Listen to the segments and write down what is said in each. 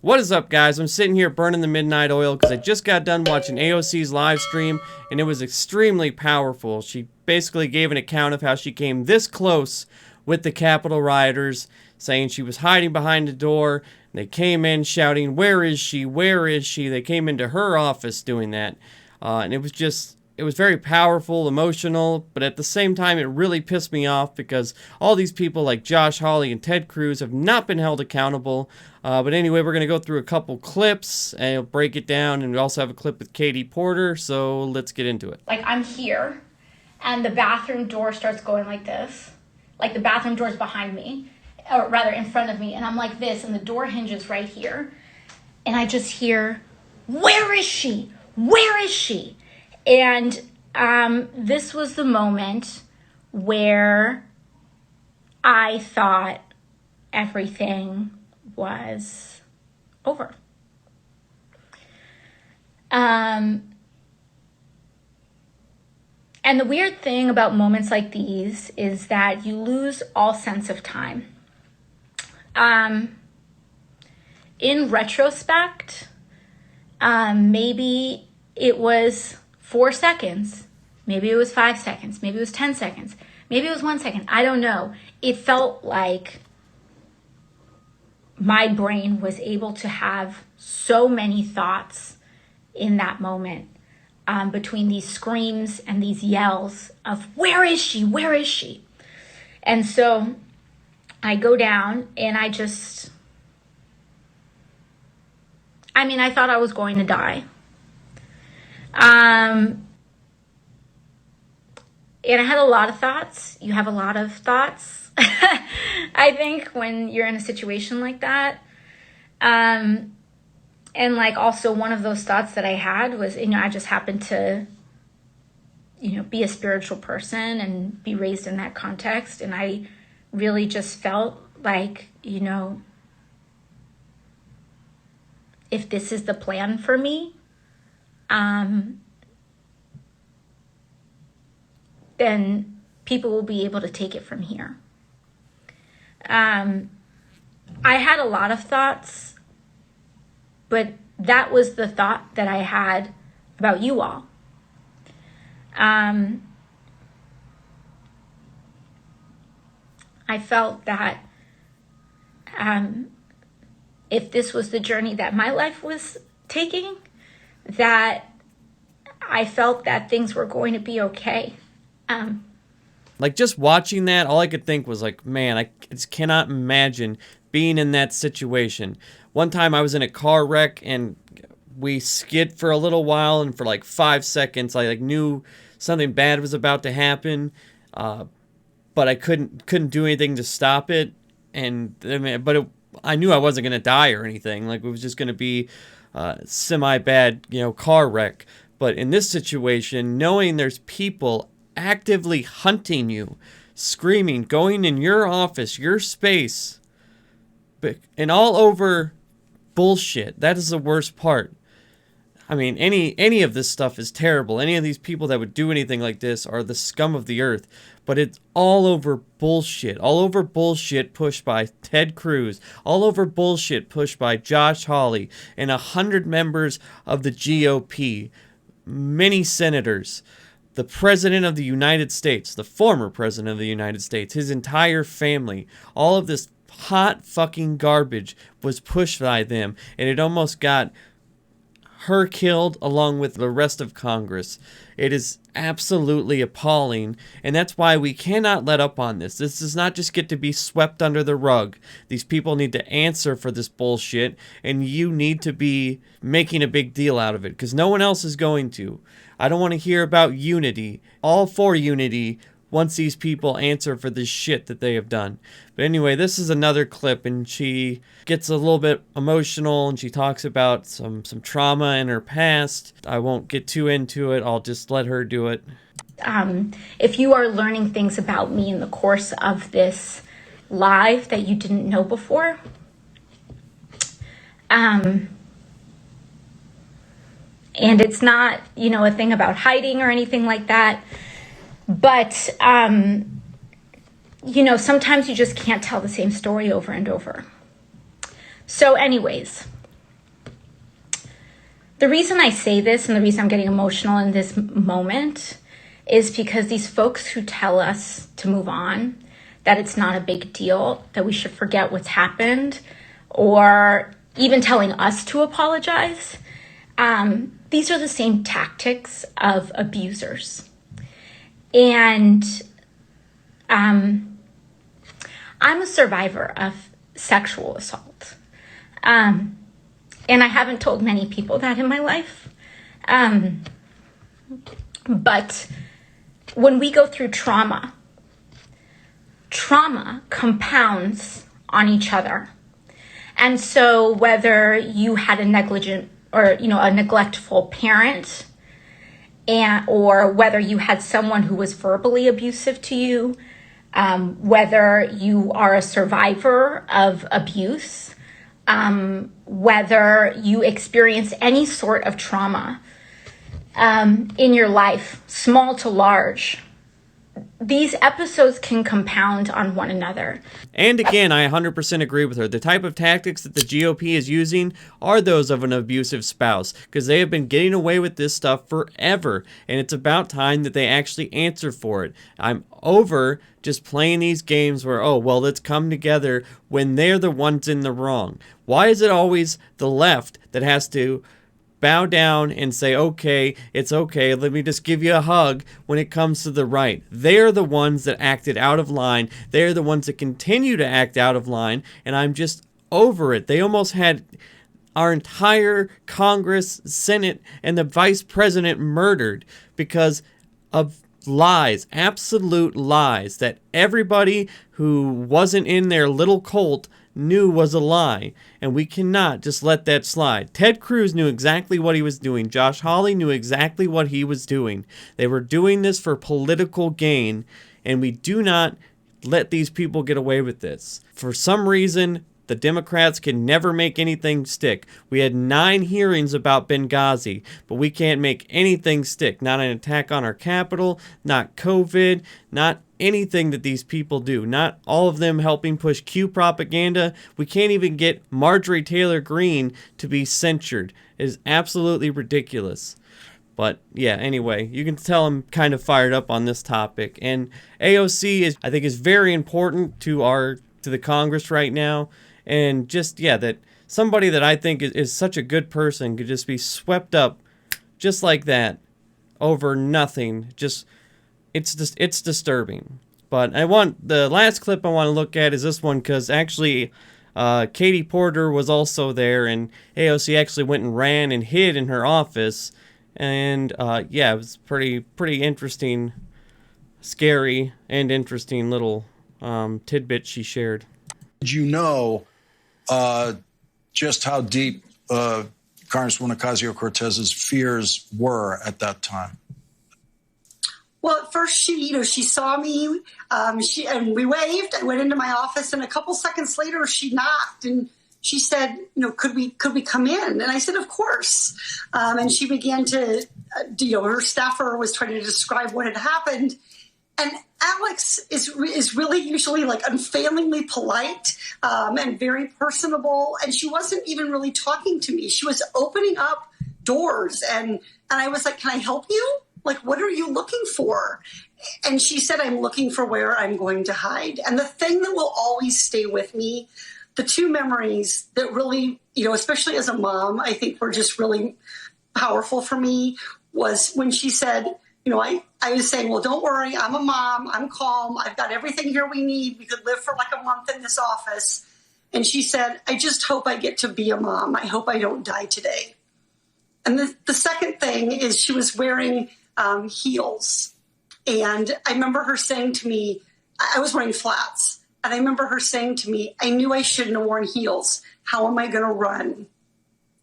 What is up, guys? I'm sitting here burning the midnight oil because I just got done watching AOC's live stream, and it was extremely powerful. She basically gave an account of how she came this close with the Capitol rioters, saying she was hiding behind a door. They came in shouting, "Where is she? Where is she?" They came into her office doing that. And it was very powerful, emotional, but at the same time, it really pissed me off because all these people like Josh Hawley and Ted Cruz have not been held accountable. But anyway, we're going to go through a couple clips and break it down. And we also have a clip with Katie Porter. So let's get into it. Like, I'm here and the bathroom door starts going like this. Like, the bathroom door's behind me, or rather in front of me. And I'm like this, and the door hinges right here. And I just hear, "Where is she? Where is she?" And this was the moment where I thought everything was over. And the weird thing about moments like these is that you lose all sense of time. In retrospect, maybe it was 4 seconds, maybe it was 5 seconds, maybe it was 10 seconds, maybe it was 1 second. I don't know. It felt like my brain was able to have so many thoughts in that moment, between these screams and these yells of, "Where is she? Where is she?" And so I go down and I thought I was going to die. And I had a lot of thoughts. You have a lot of thoughts, I think, when you're in a situation like that. And like, also one of those thoughts that I had was, I just happened to, be a spiritual person and be raised in that context. And I really just felt like, if this is the plan for me, then people will be able to take it from here. I had a lot of thoughts, but that was the thought that I had about you all. I felt that if this was the journey that my life was taking, that I felt that things were going to be okay. Like, just watching that, all I could think was like, man, I just cannot imagine being in that situation. One time I was in a car wreck and we skid for a little while, and for like 5 seconds I knew something bad was about to happen, but I couldn't do anything to stop it. And I knew I wasn't gonna die or anything. Like, it was just gonna be semi bad, car wreck. But in this situation, knowing there's people actively hunting you, screaming, going in your office, your space, and all over bullshit. That is the worst part. I mean, any of this stuff is terrible. Any of these people that would do anything like this are the scum of the earth. But it's all over bullshit. All over bullshit pushed by Ted Cruz. All over bullshit pushed by Josh Hawley and 100 members of the GOP. Many senators. The President of the United States. The former President of the United States. His entire family. All of this hot fucking garbage was pushed by them. And it almost got her killed along with the rest of Congress. It is absolutely appalling, and that's why we cannot let up on this. This does not just get to be swept under the rug. These people need to answer for this bullshit, and you need to be making a big deal out of it, because no one else is going to. I don't want to hear about unity. All for unity once these people answer for this shit that they have done. But anyway, this is another clip, and she gets a little bit emotional, and she talks about some trauma in her past. I won't get too into it. I'll just let her do it. If you are learning things about me in the course of this live that you didn't know before, and it's not, a thing about hiding or anything like that. But, sometimes you just can't tell the same story over and over. So anyways, The reason I say this and the reason I'm getting emotional in this moment is because these folks who tell us to move on, that it's not a big deal, that we should forget what's happened, or even telling us to apologize, these are the same tactics of abusers. And I'm a survivor of sexual assault. And I haven't told many people that in my life. But when we go through trauma compounds on each other. And so whether you had a negligent or, a neglectful parent, or whether you had someone who was verbally abusive to you, whether you are a survivor of abuse, whether you experience any sort of trauma in your life, small to large, these episodes can compound on one another. And again, I 100% agree with her. The type of tactics that the GOP is using are those of an abusive spouse, because they have been getting away with this stuff forever, and it's about time that they actually answer for it. I'm over just playing these games where, oh, well, let's come together when they're the ones in the wrong. Why is it always the left that has to bow down and say, okay, it's okay, let me just give you a hug when it comes to the right? They're the ones that acted out of line. They're the ones that continue to act out of line, and I'm just over it. They almost had our entire Congress, Senate, and the vice president murdered because of lies, absolute lies that everybody who wasn't in their little cult knew was a lie, and we cannot just let that slide. Ted Cruz knew exactly what he was doing. Josh Hawley knew exactly what he was doing. They were doing this for political gain, and we do not let these people get away with this. For some reason, the Democrats can never make anything stick. We had 9 hearings about Benghazi, but we can't make anything stick. Not an attack on our capital, not COVID, not anything that these people do. Not all of them helping push Q propaganda. We can't even get Marjorie Taylor Greene to be censured. It is absolutely ridiculous. But yeah, anyway, you can tell I'm kind of fired up on this topic. And AOC I think is very important to the Congress right now. And just, yeah, that somebody that I think is such a good person could just be swept up just like that over nothing. Just, it's disturbing. But the last clip I want to look at is this one, because actually Katie Porter was also there, and AOC actually went and ran and hid in her office. And yeah, it was pretty interesting, scary, and interesting little tidbit she shared. You know just how deep Congresswoman Ocasio-Cortez's fears were at that time? Well, at first she saw me, and we waved. I went into my office, and a couple seconds later, she knocked and she said, could we come in? And I said, of course. And she began to, her staffer was trying to describe what had happened. And Alex is really usually like unfailingly polite and very personable. And she wasn't even really talking to me. She was opening up doors. And I was like, can I help you? Like, what are you looking for? And she said, I'm looking for where I'm going to hide. And the thing that will always stay with me, the 2 memories that really, especially as a mom, I think were just really powerful for me, was when she said, I was saying, well, don't worry. I'm a mom. I'm calm. I've got everything here we need. We could live for like a month in this office. And she said, I just hope I get to be a mom. I hope I don't die today. And the second thing is she was wearing heels. And I remember her saying to me, I was wearing flats. And I remember her saying to me, I knew I shouldn't have worn heels. How am I going to run?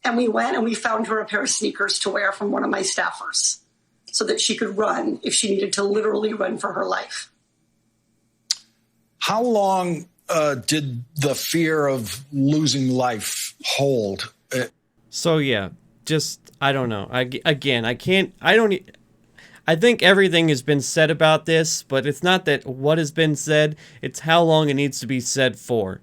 And we went and we found her a pair of sneakers to wear from one of my staffers, so that she could run if she needed to literally run for her life. How long did the fear of losing life hold? So yeah, I don't know. I think everything has been said about this, but it's not that what has been said, it's how long it needs to be said for.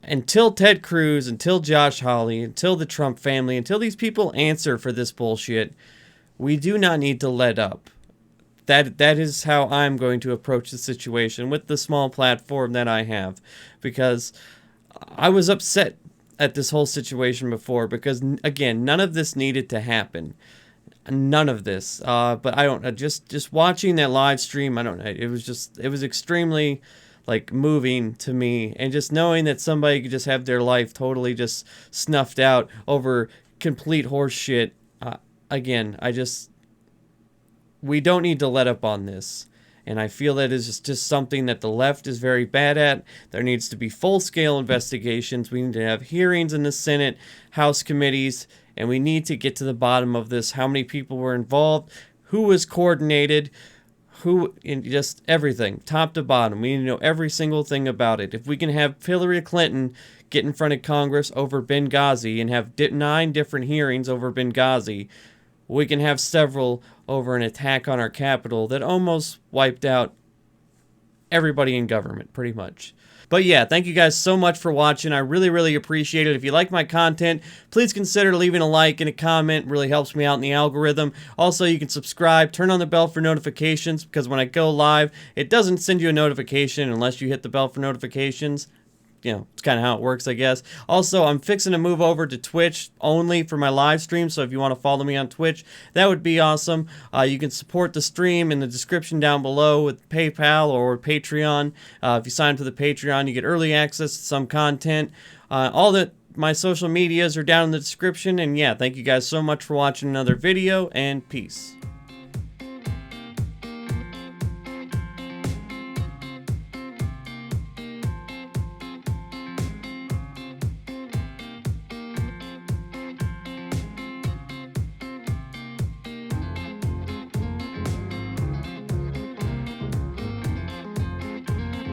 until Ted Cruz, until Josh Hawley, until the Trump family, until these people answer for this bullshit, we do not need to let up. That is how I'm going to approach the situation with the small platform that I have, because I was upset at this whole situation before, because again, none of this needed to happen. None of this. But I don't just watching that live stream, I don't know. It was extremely like moving to me, and just knowing that somebody could just have their life totally just snuffed out over complete horse shit. Again, we don't need to let up on this. And I feel that is just something that the left is very bad at. There needs to be full-scale investigations. We need to have hearings in the Senate, House committees, and we need to get to the bottom of this. How many people were involved? Who was coordinated? Just everything, top to bottom. We need to know every single thing about it. If we can have Hillary Clinton get in front of Congress over Benghazi and have 9 different hearings over Benghazi, we can have several over an attack on our capital that almost wiped out everybody in government, pretty much. But yeah, thank you guys so much for watching. I really, really appreciate it. If you like my content, please consider leaving a like and a comment. It really helps me out in the algorithm. Also, you can subscribe, turn on the bell for notifications, because when I go live, it doesn't send you a notification unless you hit the bell for notifications. You know, it's kind of how it works, I guess. Also, I'm fixing to move over to Twitch only for my live stream, so if you want to follow me on Twitch, that would be awesome. You can support the stream in the description down below with PayPal or Patreon. If you sign up for the Patreon, you get early access to some content. My social medias are down in the description, and yeah, thank you guys so much for watching another video, and peace.